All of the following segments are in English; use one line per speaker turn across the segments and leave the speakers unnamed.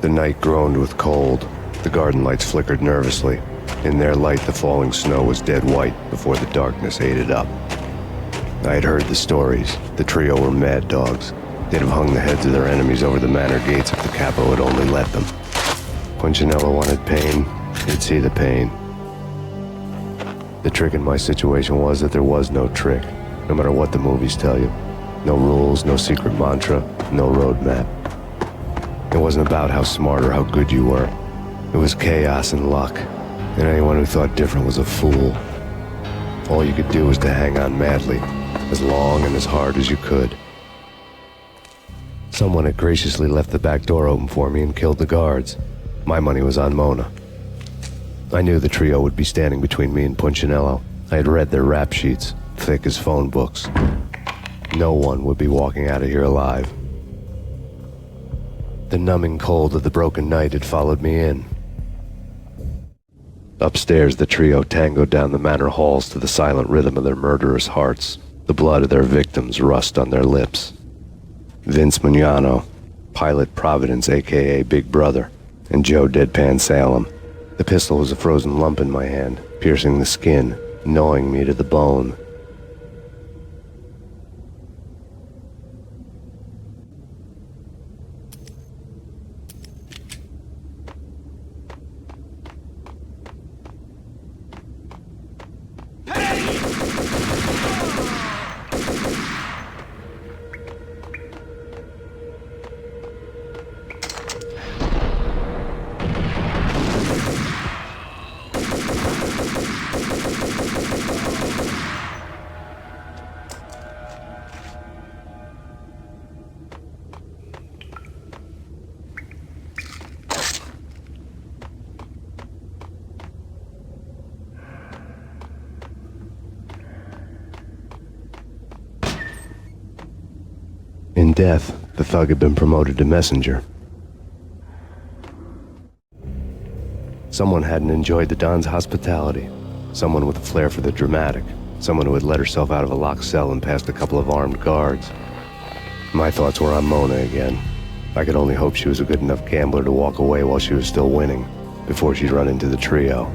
The night groaned with cold. The garden lights flickered nervously. In their light, the falling snow was dead white before the darkness ate it up. I had heard the stories. The trio were mad dogs. They'd have hung the heads of their enemies over the manor gates if the capo had only let them. Punchinello wanted Payne. He'd see the pain. The trick in my situation was that there was no trick, no matter what the movies tell you. No rules, no secret mantra, no roadmap. It wasn't about how smart or how good you were. It was chaos and luck, and anyone who thought different was a fool. All you could do was to hang on madly, as long and as hard as you could. Someone had graciously left the back door open for me and killed the guards. My money was on Mona. I knew the trio would be standing between me and Punchinello. I had read their rap sheets, thick as phone books. No one would be walking out of here alive. The numbing cold of the broken night had followed me in. Upstairs, the trio tangoed down the manor halls to the silent rhythm of their murderous hearts. The blood of their victims rust on their lips. Vince Mugnano, Pilot Providence, a.k.a. Big Brother, and Joe Deadpan Salem. The pistol was a frozen lump in my hand, piercing the skin, gnawing me to the bone. In death, the thug had been promoted to messenger. Someone hadn't enjoyed the Don's hospitality. Someone with a flair for the dramatic. Someone who had let herself out of a locked cell and past a couple of armed guards. My thoughts were on Mona again. I could only hope she was a good enough gambler to walk away while she was still winning, before she'd run into the trio.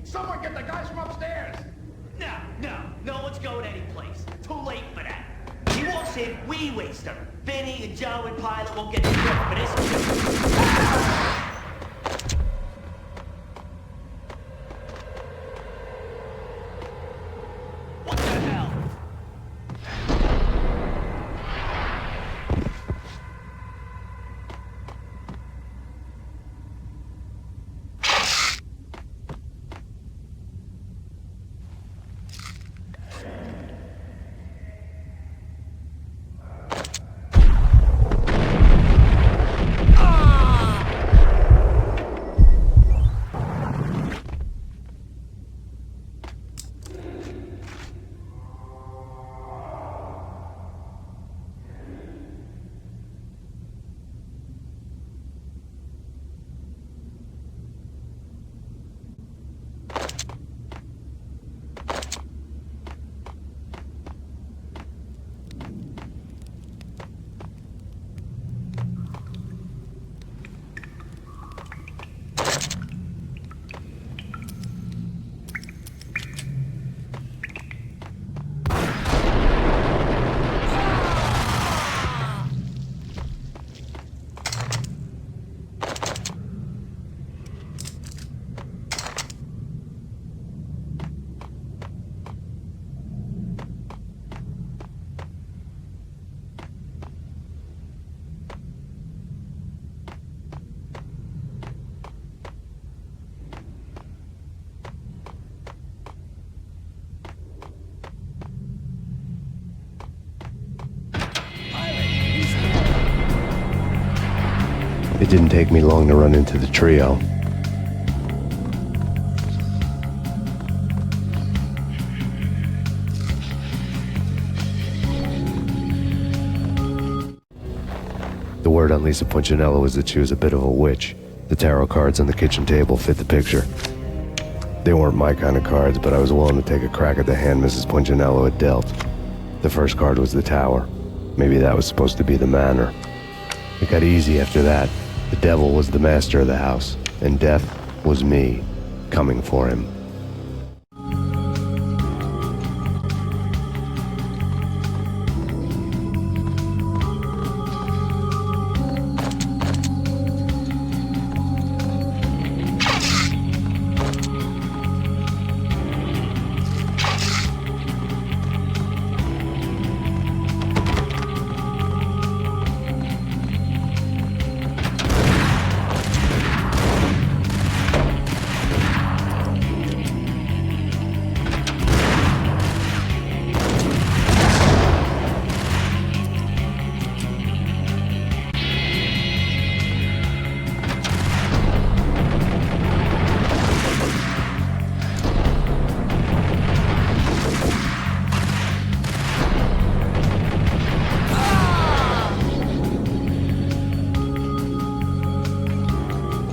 Someone get the guys from upstairs!
No one's going anyplace. Too late for that. He walks in, we waste her. Vinny and Joe and Pilot won't get the credit for this. What the hell?
It didn't take me long to run into the trio. word on Lisa Punchinello was that she was a bit of a witch. The tarot cards on the kitchen table fit the picture. They weren't my kind of cards, but I was willing to take a crack at the hand Mrs. Punchinello had dealt. The first card was the Tower. Maybe that was supposed to be the manor. It got easy after that. The devil was the master of the house, and death was me, coming for him.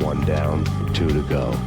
One down, 2 to go.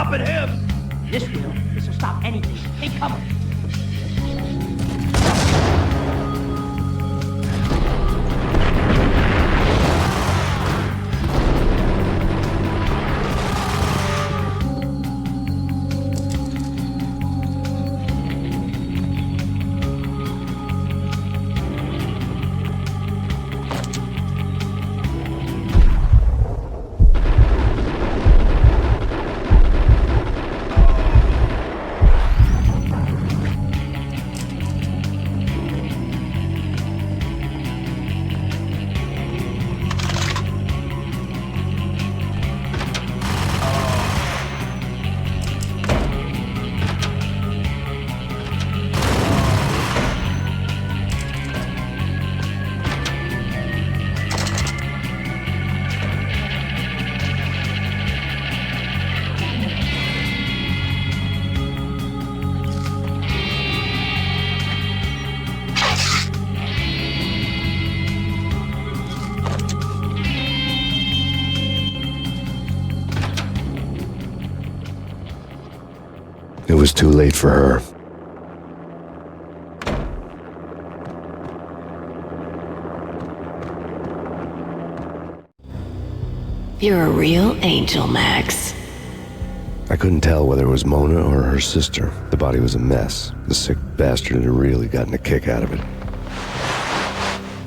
stopping him!
This will. This will stop anything. Take cover.
It was too late for her.
You're a real angel, Max.
I couldn't tell whether it was Mona or her sister. The body was a mess. The sick bastard had really gotten a kick out of it.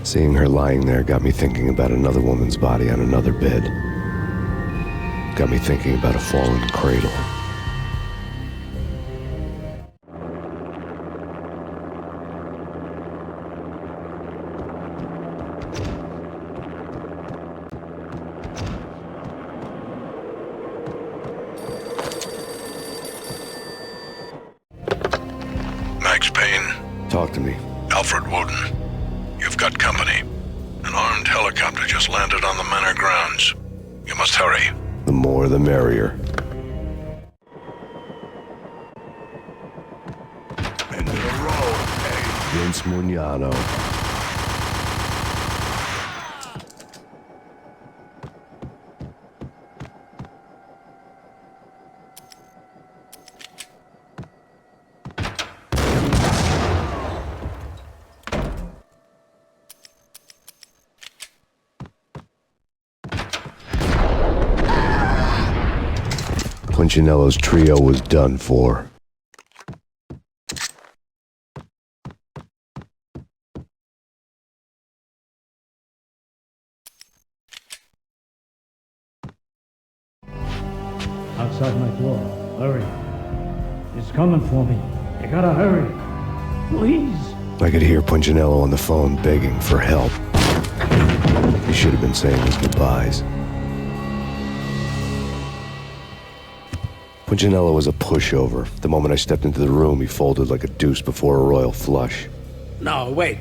Seeing her lying there got me thinking about another woman's body on another bed. Got me thinking about a fallen cradle.
Max Payne.
Talk to me.
Alfred Woden. You've got company. An armed helicopter just landed on the manor grounds. You must hurry.
The more the merrier.
End of the road, Payne.
Vince Mugnano. Punchinello's trio was done for.
Outside my door. Hurry. It's coming for me. You gotta hurry. Please.
I could hear Punchinello on the phone begging for help. He should have been saying his goodbyes. Punchinello was a pushover. The moment I stepped into the room, he folded like a deuce before a royal flush.
No, wait.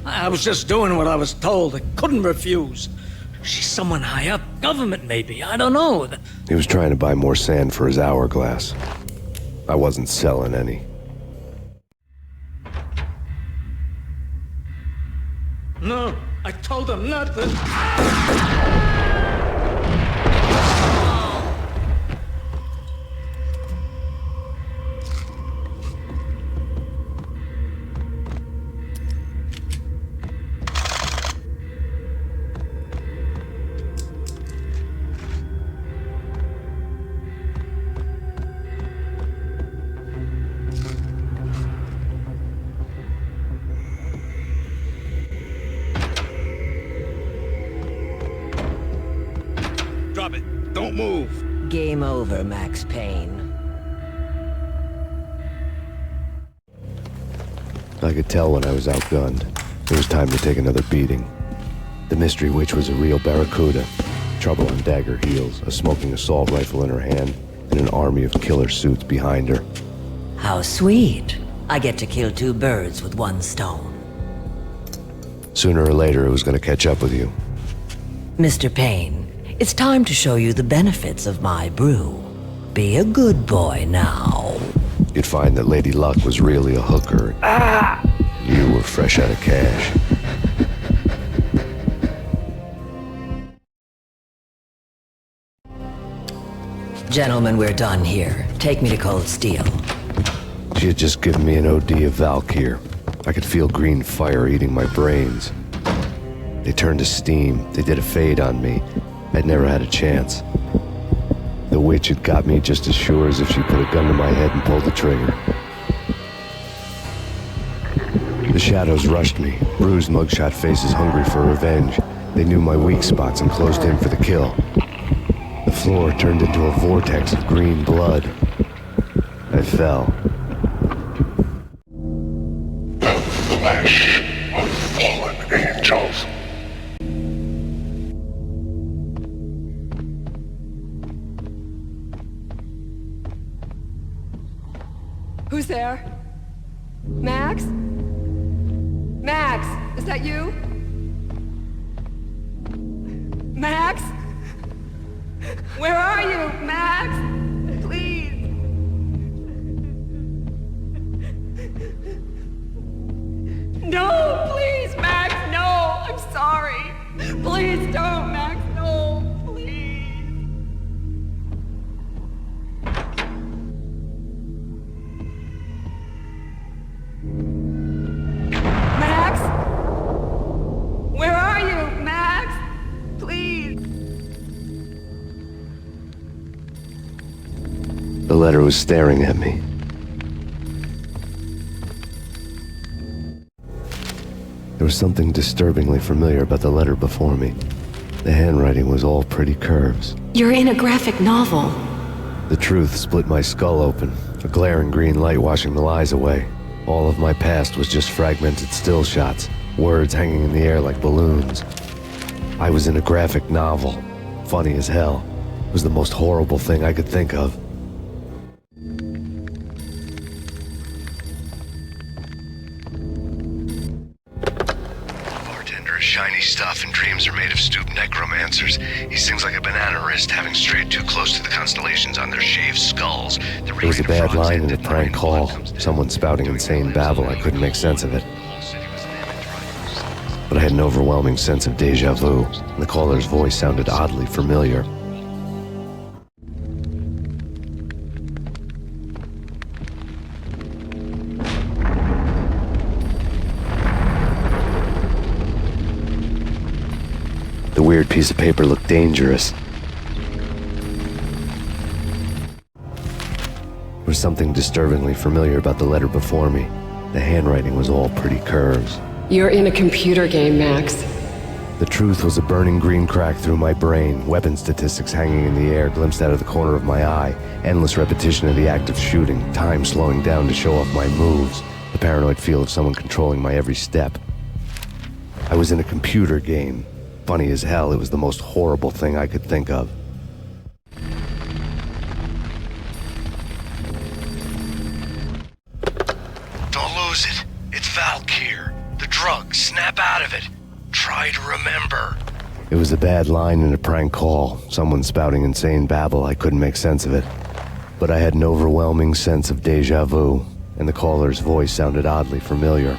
I was just doing what I was told. I couldn't refuse. She's someone high up. Government, maybe. I don't know.
He was trying to buy more sand for his hourglass. I wasn't selling any.
No, I told him not to.
Drop it. Don't move.
Game over, Max Payne.
I could tell when I was outgunned. It was time to take another beating. The mystery witch was a real barracuda. Trouble on dagger heels, a smoking assault rifle in her hand, and an army of killer suits behind her.
How sweet. I get to kill two birds with one stone.
Sooner or later, it was going to catch up with you.
Mr. Payne, it's time to show you the benefits of my brew. Be a good boy now.
You'd find that Lady Luck was really a hooker. You were fresh out of cash.
Gentlemen, we're done here. Take me to Cold Steel.
She had just given me an OD of Valkyr. I could feel green fire eating my brains. They turned to steam. They did a fade on me. I'd never had a chance. The witch had got me just as sure as if she put a gun to my head and pulled the trigger. The shadows rushed me, bruised mugshot faces hungry for revenge. They knew my weak spots and closed in for the kill. The floor turned into a vortex of green blood. I fell.
The flesh of fallen angels.
Who's there? Max? Max, is that you? Max? Where are you, Max? Please. No, please, Max, no. I'm sorry. Please don't, Max, no, please. Max? Where are you, Max? Please.
The letter was staring at me. There was something disturbingly familiar about the letter before me. The handwriting was all pretty curves.
You're in a graphic novel.
The truth split my skull open, a glaring green light washing the lies away. All of my past was just fragmented still shots, words hanging in the air like balloons. I was in a graphic novel. Funny as hell. It was the most horrible thing I could think of. Bartender is shiny stuff and dreams are made of stooped necromancers. He sings like a banana wrist, having strayed too close to the constellations on their shaved skulls. It was a bad line in a prank call. Someone spouting insane babble. I couldn't make sense of it. But I had an overwhelming sense of deja vu. The caller's voice sounded oddly familiar. The weird piece of paper looked dangerous. There was something disturbingly familiar about the letter before me. The handwriting was all pretty curves.
You're in a computer game, Max.
The truth was a burning green crack through my brain, weapon statistics hanging in the air, glimpsed out of the corner of my eye, endless repetition of the act of shooting, time slowing down to show off my moves, the paranoid feel of someone controlling my every step. I was in a computer game. Funny as hell, it was the most horrible thing I could think of. Don't lose it. It's Valkyr. The drug. Snap out of it. Try to remember. It was a bad line in a prank call. Someone spouting insane babble. I couldn't make sense of it. But I had an overwhelming sense of deja vu, and the caller's voice sounded oddly familiar.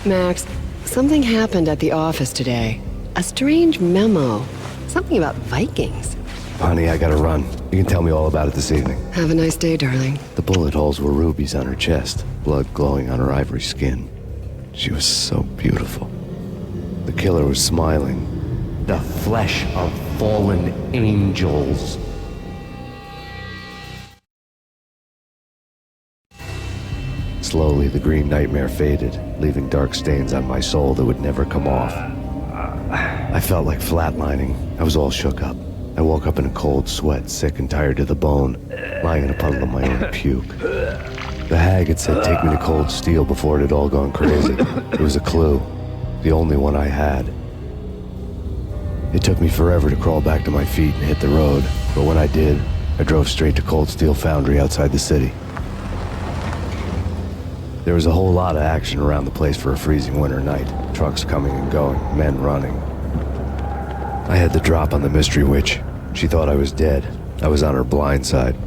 Max, something happened at the office today. A strange memo. Something about Vikings.
Honey, I gotta run. You can tell me all about it this evening.
Have a nice day, darling.
The bullet holes were rubies on her chest, blood glowing on her ivory skin. She was so beautiful. The killer was smiling.
The flesh of fallen angels.
Slowly, the green nightmare faded, leaving dark stains on my soul that would never come off. I felt like flatlining. I was all shook up. I woke up in a cold sweat, sick and tired to the bone, lying in a puddle of my own puke. The hag had said take me to Cold Steel before it had all gone crazy. It was a clue, the only one I had. It took me forever to crawl back to my feet and hit the road, but when I did, I drove straight to Cold Steel Foundry outside the city. There was a whole lot of action around the place for a freezing winter night. Trucks coming and going, men running. I had the drop on the mystery witch. She thought I was dead. I was on her blind side.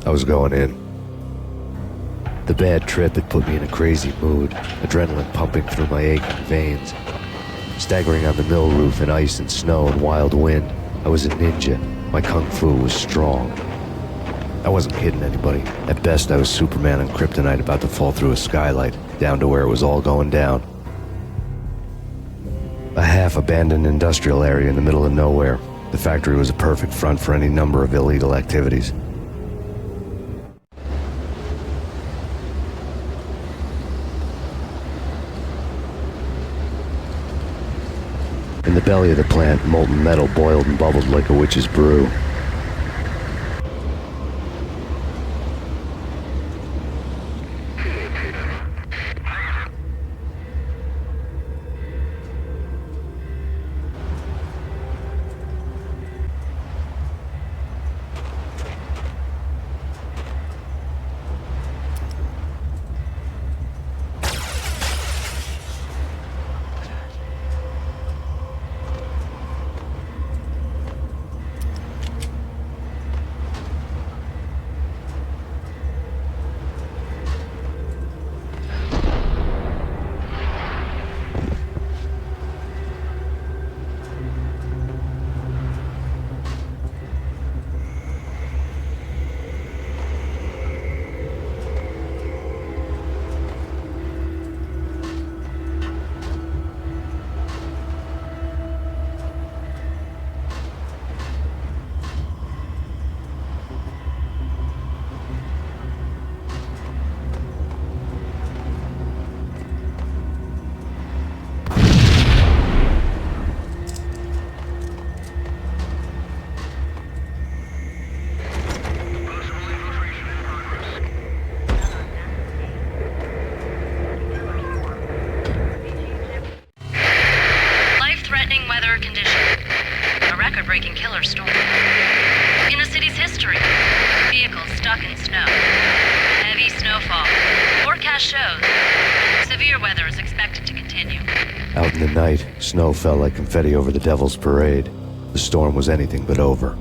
I was going in. The bad trip had put me in a crazy mood, adrenaline pumping through my aching veins. Staggering on the mill roof in ice and snow and wild wind, I was a ninja. My kung fu was strong. I wasn't kidding anybody. At best, I was Superman on kryptonite about to fall through a skylight, down to where it was all going down. A half-abandoned industrial area in the middle of nowhere. The factory was a perfect front for any number of illegal activities. In the belly of the plant, molten metal boiled and bubbled like a witch's brew.
Weather condition. A record-breaking killer storm. In the city's history. Vehicles stuck in snow. Heavy snowfall. Forecast shows. Severe weather is expected to continue.
Out in the night, snow fell like confetti over the Devil's Parade. The storm was anything but over.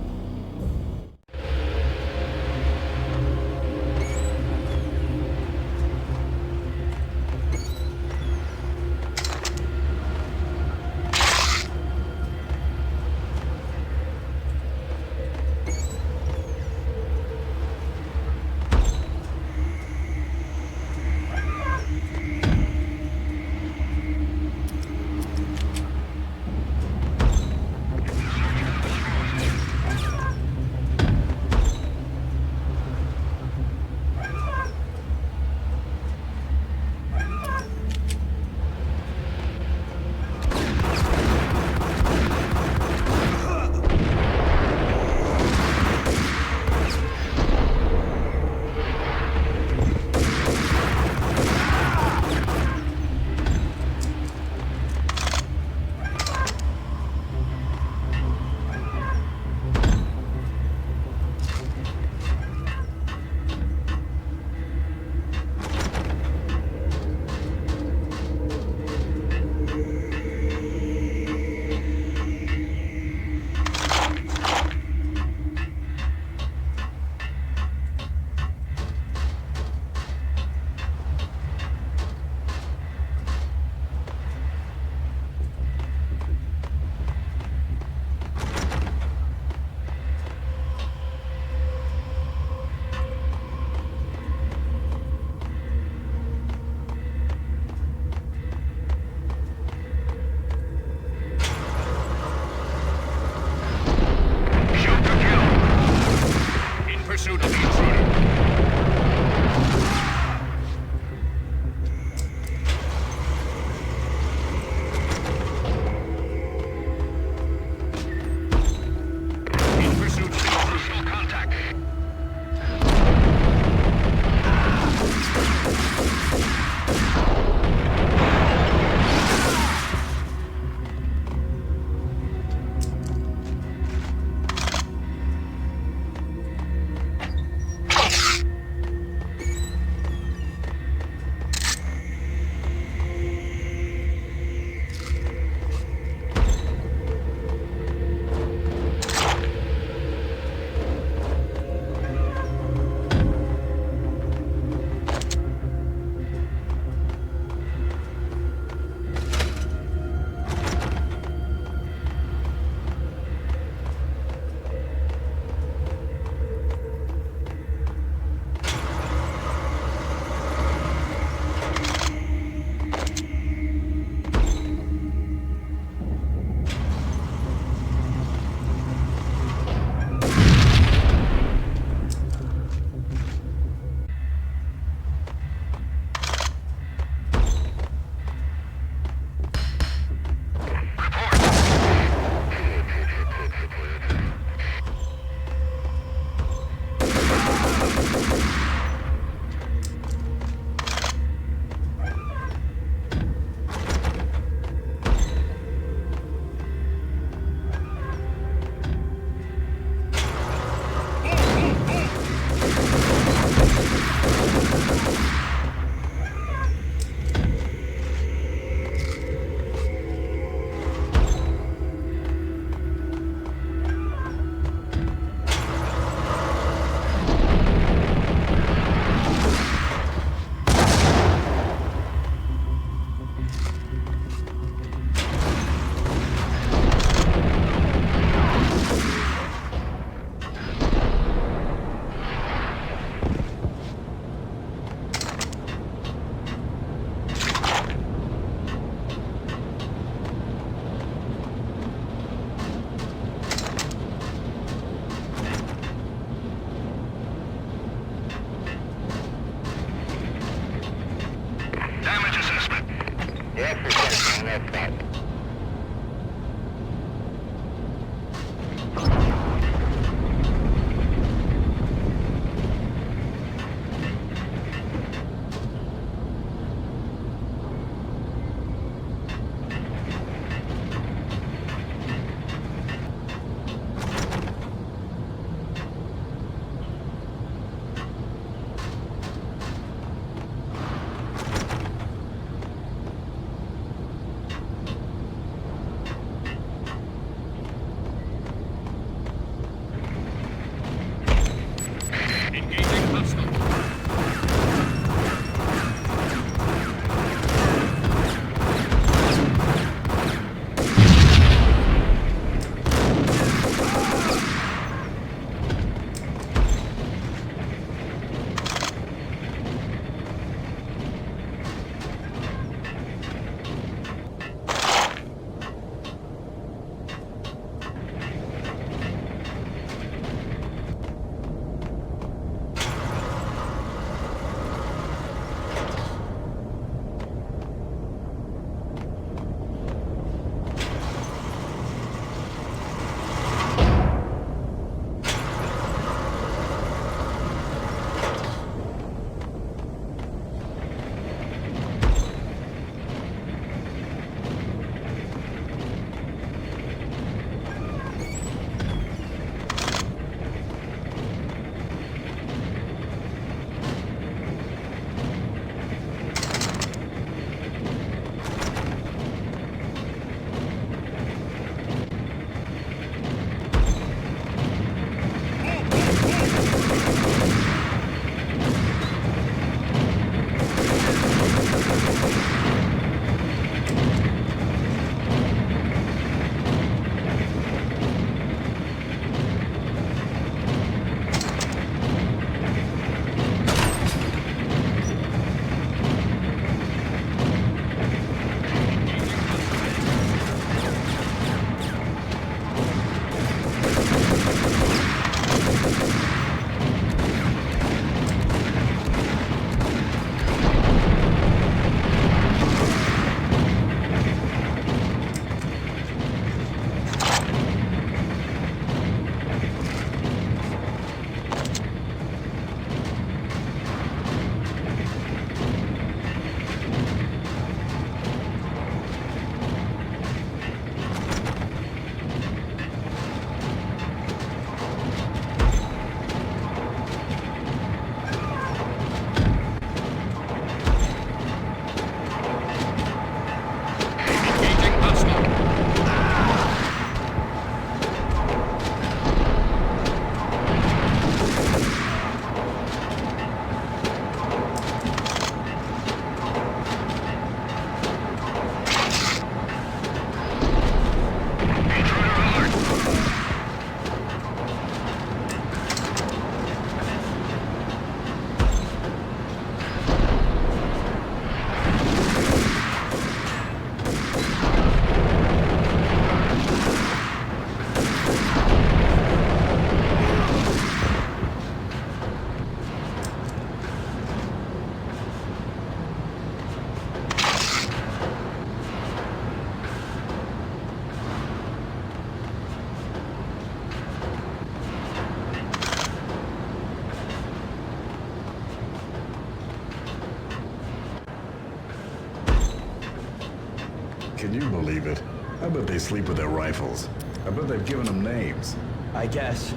you believe it. I bet they sleep with their rifles. I bet they've given them names.
I guess.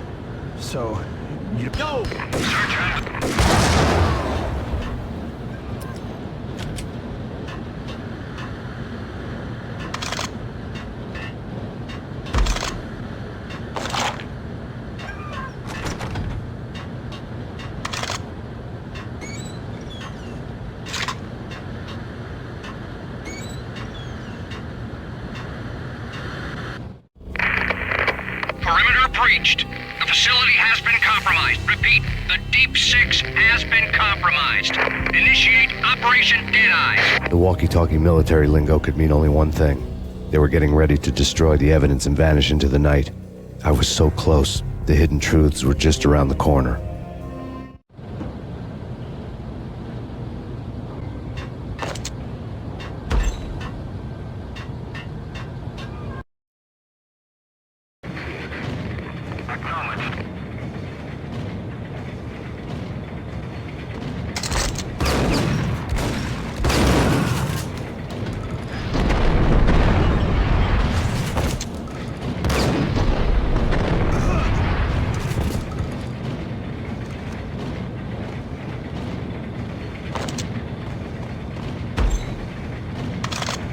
So, you...
Yo!
Perimeter breached. The facility has been compromised. Repeat, the Deep Six has been compromised. Initiate Operation Deadeyes.
The walkie-talkie military lingo could mean only one thing. They were getting ready to destroy the evidence and vanish into the night. I was so close. The hidden truths were just around the corner.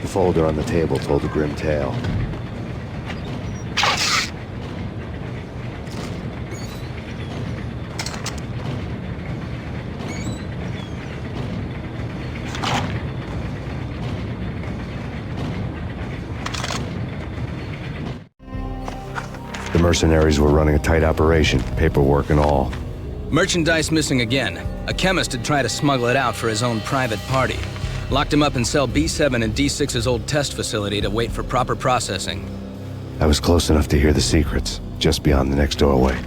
The folder on the table told a grim tale. The mercenaries were running a tight operation, paperwork and all.
Merchandise missing again. A chemist had tried to smuggle it out for his own private party. Locked him up in cell B7 in D6's old test facility to wait for proper processing.
I was close enough to hear the secrets, just beyond the next doorway.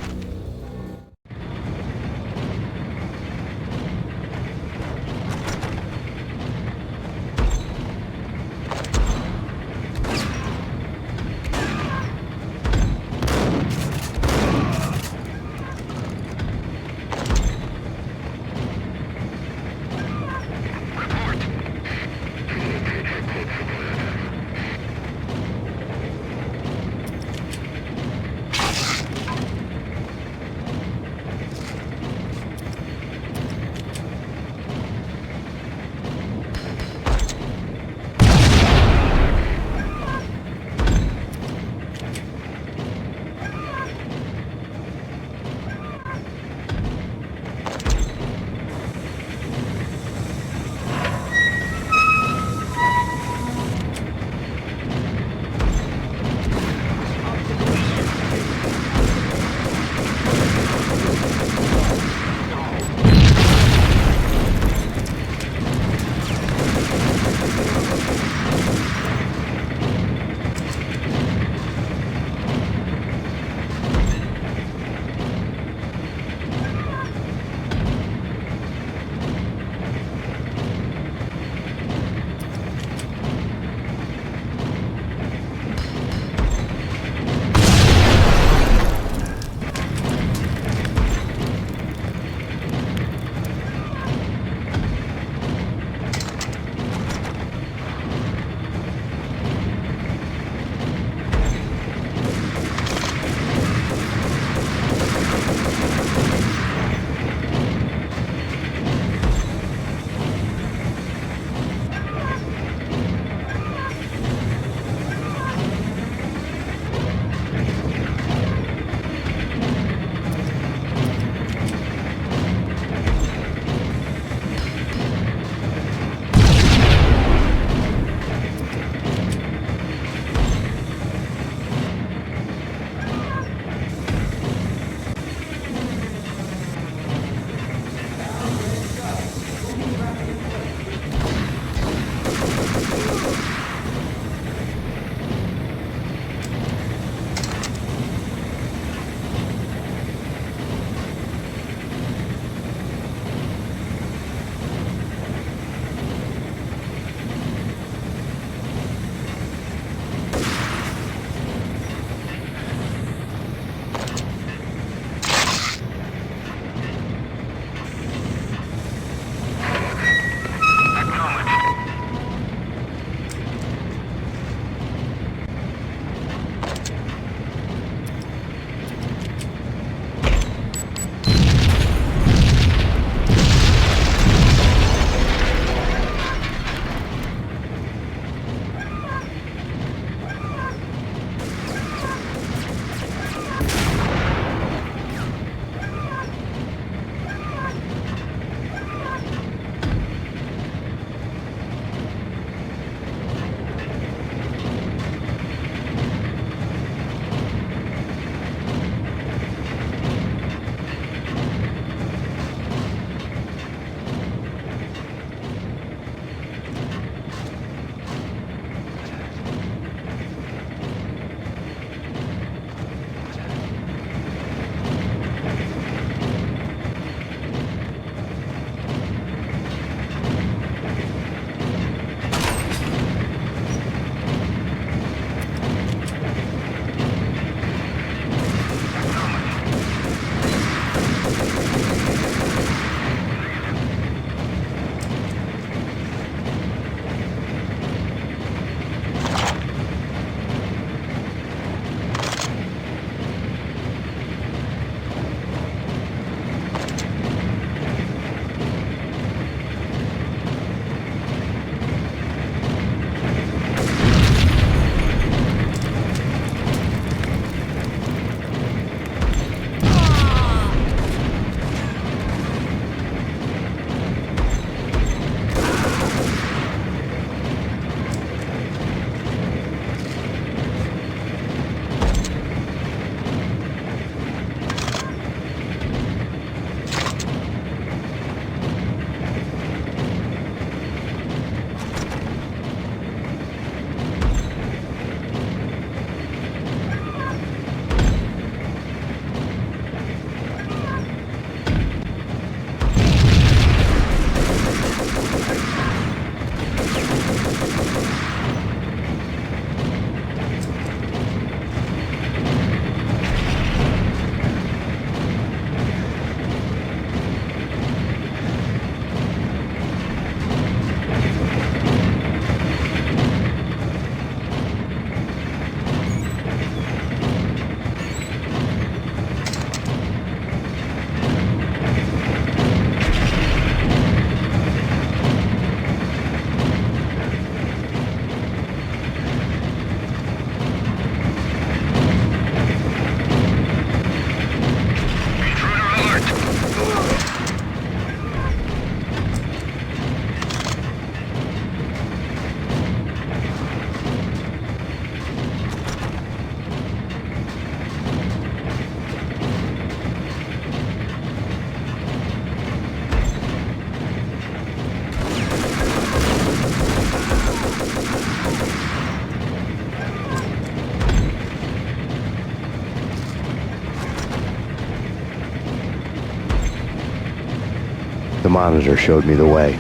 monitor showed me the way.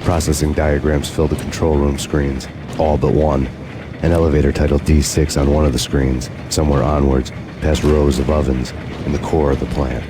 Processing diagrams fill the control room screens, all but one. An elevator titled D6 on one of the screens, somewhere onwards, past rows of ovens, in the core of the plant.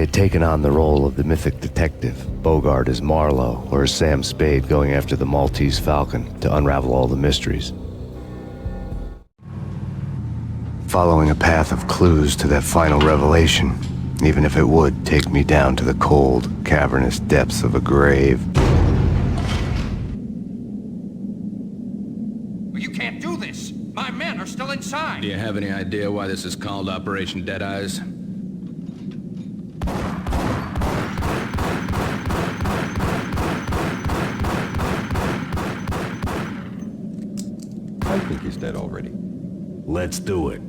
I'd taken on the role of the mythic detective, Bogart as Marlowe, or as Sam Spade going after the Maltese Falcon to unravel all the mysteries. Following a path of clues to that final revelation, even if it would take me down to the cold, cavernous depths of a grave.
You can't do this! My men are still inside!
Do you have any idea why this is called Operation Deadeyes?
I think he's dead already.
Let's do it.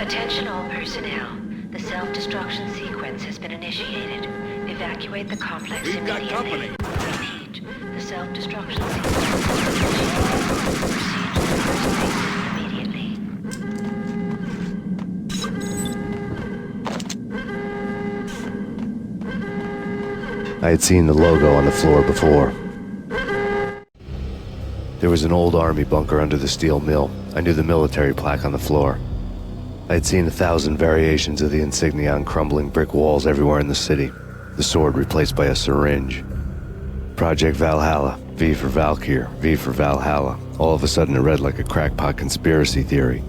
Attention all personnel. The self-destruction sequence has been initiated. Evacuate the complex
We've got
immediately.
company.
Repeat. The self-destruction sequence has been initiated. Proceed to the first exit immediately.
I had seen the logo on the floor before. There was an old army bunker under the steel mill. I knew the military plaque on the floor. I had seen 1,000 variations of the insignia on crumbling brick walls everywhere in the city. The sword replaced by a syringe. Project Valhalla, V for Valkyr, V for Valhalla. All of a sudden it read like a crackpot conspiracy theory.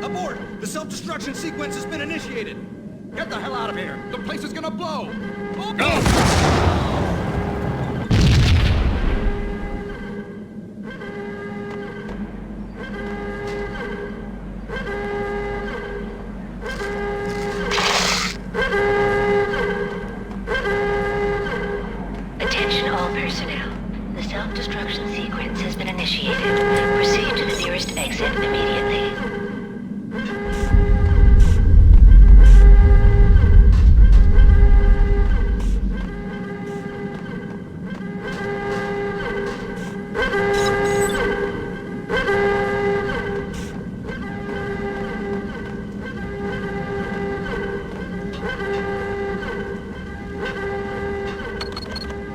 Abort! The self-destruction sequence has been initiated! Get the hell out of here! The place is gonna blow! Oh, no!
Attention all personnel. The self-destruction sequence has been initiated. Proceed to the nearest exit immediately.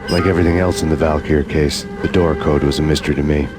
Like everything else in the Valkyr case, the door code was a mystery to me.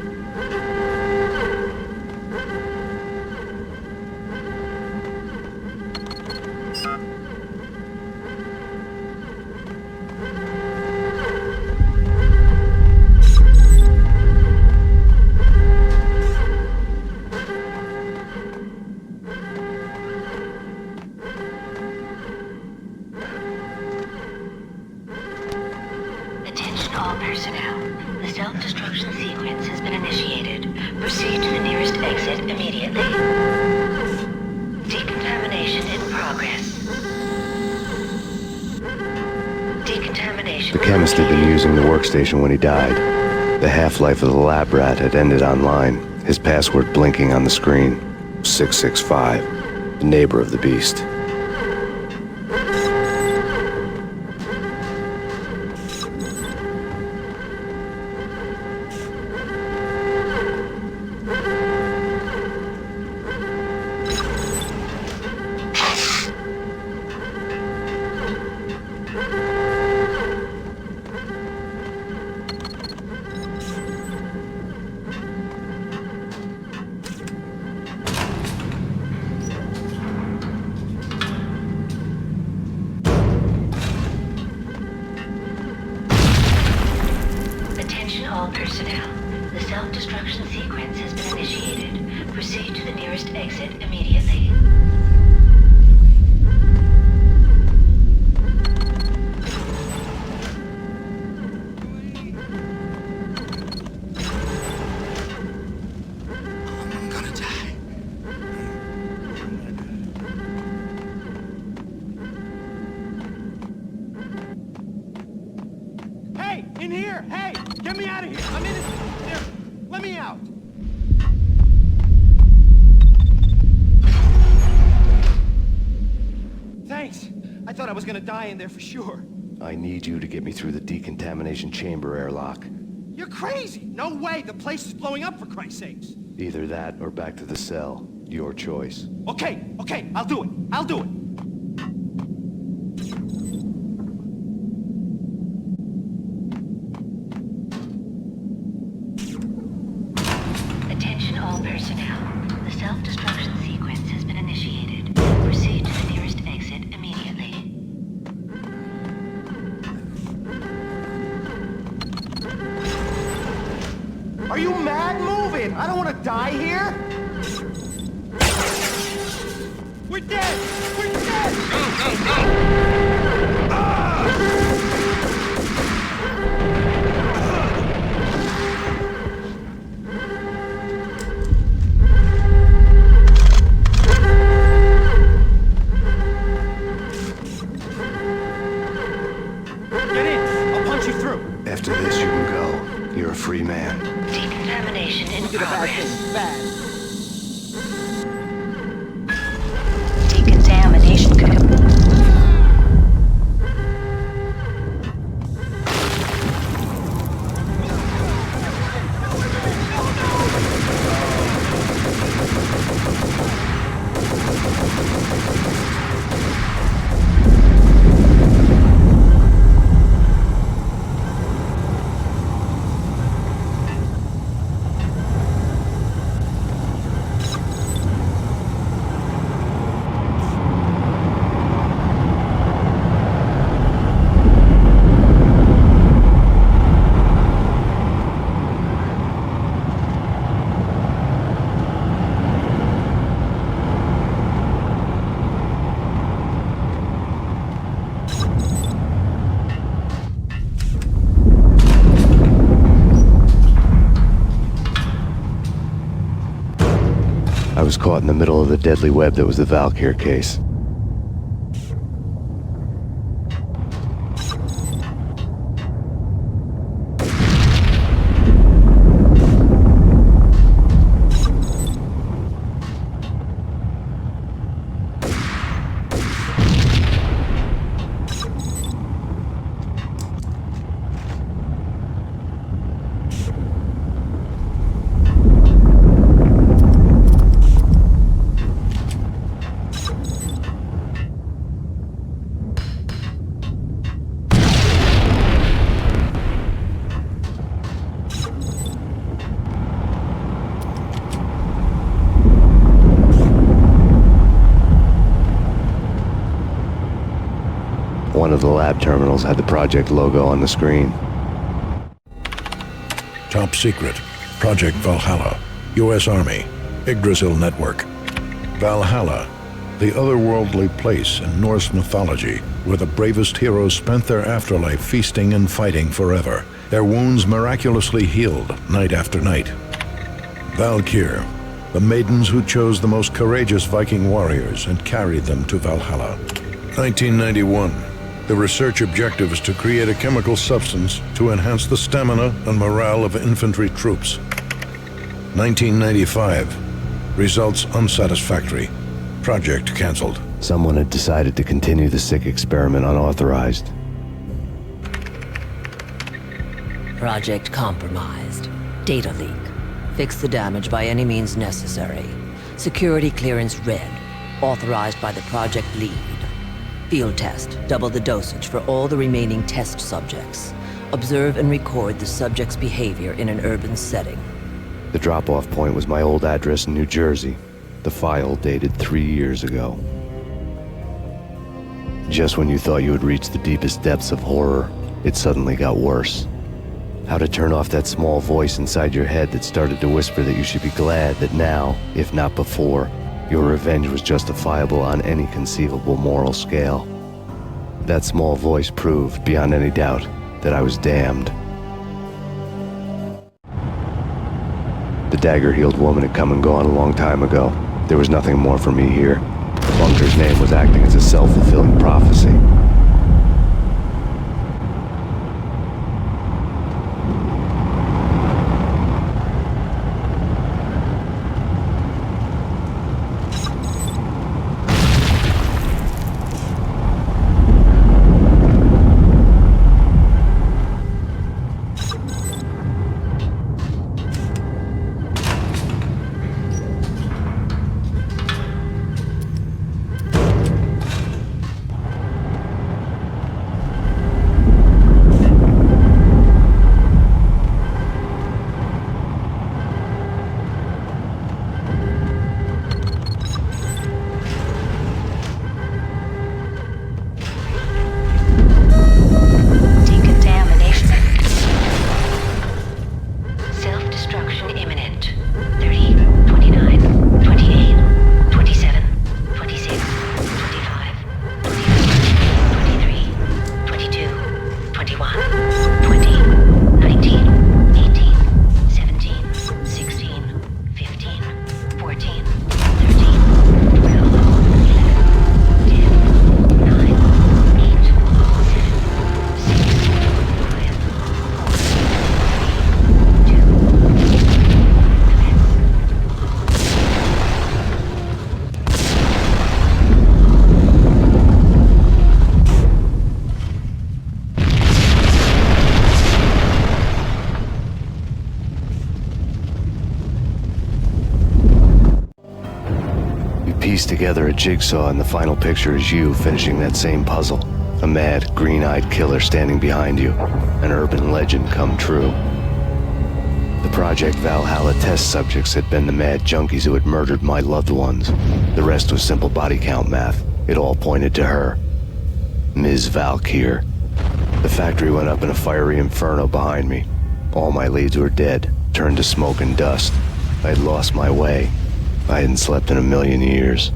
Attention all personnel. The self-destruction sequence has been initiated. Proceed to the nearest exit immediately. Decontamination in progress. Decontamination.
The chemist had been using the workstation when he died. The half-life of the lab rat had ended online, his password blinking on the screen. 665, the neighbor of the beast.
All personnel, the self-destruction sequence has been initiated. Proceed to the nearest exit immediately.
I'm gonna die. Hey! In here! Hey! Get me out of here! I'm innocent! There! Let me out! Thanks! I thought I was gonna die in there for sure.
I need you to get me through the decontamination chamber airlock.
You're crazy! No way! The place is blowing up, for Christ's sakes!
Either that or back to the cell. Your choice.
Okay, I'll do it.
Attention all personnel. The self-destruction sequence has been initiated. Proceed to the nearest exit immediately.
Are you mad? Move it! I don't want to die here! We're dead! We're dead! Get in! I'll punch you through!
After this, you can go. You're a free man.
Decontamination in
Did a bad
progress.
thing. Bad.
Decontamination
I was caught in the middle of the deadly web that was the Valkyr case. One of the lab terminals had the project logo on the screen.
Top secret. Project Valhalla. U.S. Army. Yggdrasil Network. Valhalla. The otherworldly place in Norse mythology where the bravest heroes spent their afterlife feasting and fighting forever. Their wounds miraculously healed night after night. Valkyr. The maidens who chose the most courageous Viking warriors and carried them to Valhalla. 1991. The research objective is to create a chemical substance to enhance the stamina and morale of infantry troops. 1995. Results unsatisfactory. Project cancelled.
Someone had decided to continue the sick experiment unauthorized.
Project compromised. Data leak. Fix the damage by any means necessary. Security clearance red. Authorized by the project lead. Field test. Double the dosage for all the remaining test subjects. Observe and record the subject's behavior in an urban setting.
The drop-off point was my old address in New Jersey. The file dated 3 years ago. Just when you thought you had reached the deepest depths of horror, it suddenly got worse. How to turn off that small voice inside your head that started to whisper that you should be glad that now, if not before, your revenge was justifiable on any conceivable moral scale. That small voice proved, beyond any doubt, that I was damned. The dagger-heeled woman had come and gone a long time ago. There was nothing more for me here. The bunker's name was acting as a self-fulfilling prophecy. We pieced together a jigsaw, and the final picture is you finishing that same puzzle. A mad, green-eyed killer standing behind you. An urban legend come true. The Project Valhalla test subjects had been the mad junkies who had murdered my loved ones. The rest was simple body count math. It all pointed to her. Ms. Valkyr. The factory went up in a fiery inferno behind me. All my leads were dead, turned to smoke and dust. I had lost my way. I hadn't slept in a million years.